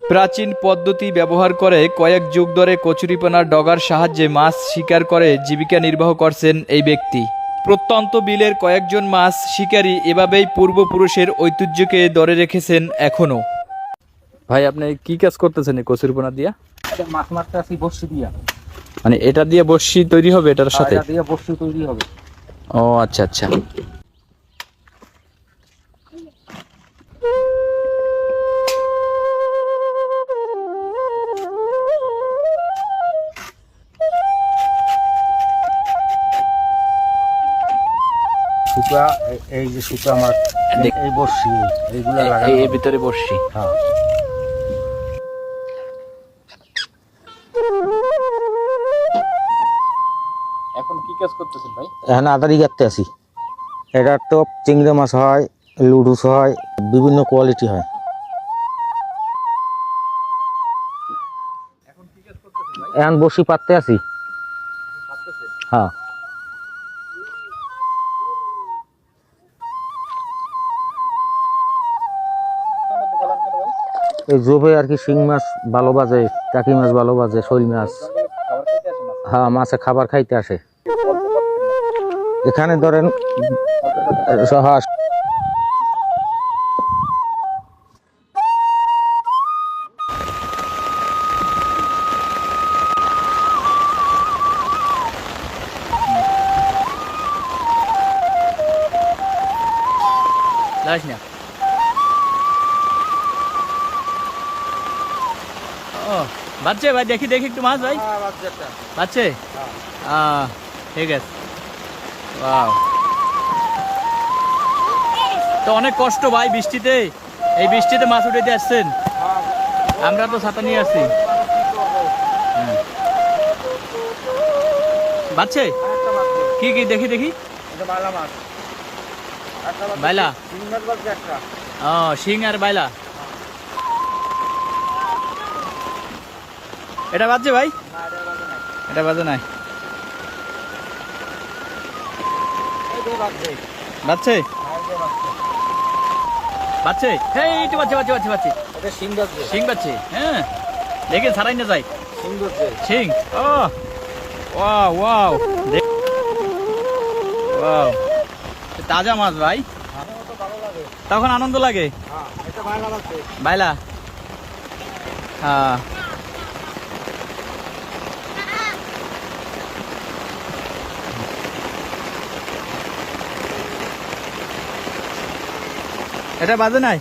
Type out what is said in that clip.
প্রাচীন পদ্ধতি ব্যবহার করে কয়েক যুগ ধরে কচুরিপানার ডগার সাহায্যে মাছ শিকার করে জীবিকা নির্বাহ করছেন এই ব্যক্তি। প্রত্যন্ত বিলের কয়েকজন মাছ শিকারী এভাবেই পূর্বপুরুষের ঐতিহ্যকে ধরে রেখেছেন এখনো। ভাই, আপনি কি কাজ করতেছেন এই কচুরিপানা দিয়া? মাছ মারতে আসি বড়শি দিয়া। মানে এটা দিয়ে বড়শি তৈরি হবে এটার সাথে? এটা দিয়ে বড়শি তৈরি হবে। ও আচ্ছা আচ্ছা। সুতা, এই যে সুতা মাছ, এই বড়শি, এইগুলা লাগানো এর ভিতরে বড়শি। হ্যাঁ। এখন কি কাজ করতেছেন ভাই? এখন আদারি কাটতে আসি। এটার তো চিংড়ি মাছ হয়, লুডুস হয়, বিভিন্ন কোয়ালিটি হয়। এখন কি কাজ করতেছেন ভাই? এখন বড়শি পাততে আসি। হ্যাঁ। এই জোবে আর কি শিং মাছ ভালো বাজে, টাকি মাছ ভালো বাজে, শৈল মাছ। হ্যাঁ, মাছে খাবার খাইতে আসে। এখানে ধরেন হ্যাঁ, যাস না। ও বাচ্চা ভাই, দেখি দেখি একটু মাছ ভাই। বাচ্চা, ঠিক আছে। ওয়াও, তো অনেক কষ্ট ভাই বৃষ্টিতে, এই বৃষ্টিতে মাছ উঠাইতে আসছেন। আমরা তো ছাতা নিয়ে আসছি। বাচ্চা কি কি দেখি দেখি। বাইলা, ও শিং আর বাইলা। এটা বাজছে ভাই? এটা বাজে নাই। বাজছে বাজছে, হেই একটু বাজছে বাজছে বাজছে বাজছে। শিং বাজছে, হ্যাঁ দেখে ছাড়াই না যায়। শিং, ও ওয়াও ওয়াও, ওয়াও, তাজা মাছ ভাই, তখন আনন্দ লাগে। বাইলা, হ্যাঁ। এটা বাজে নাই।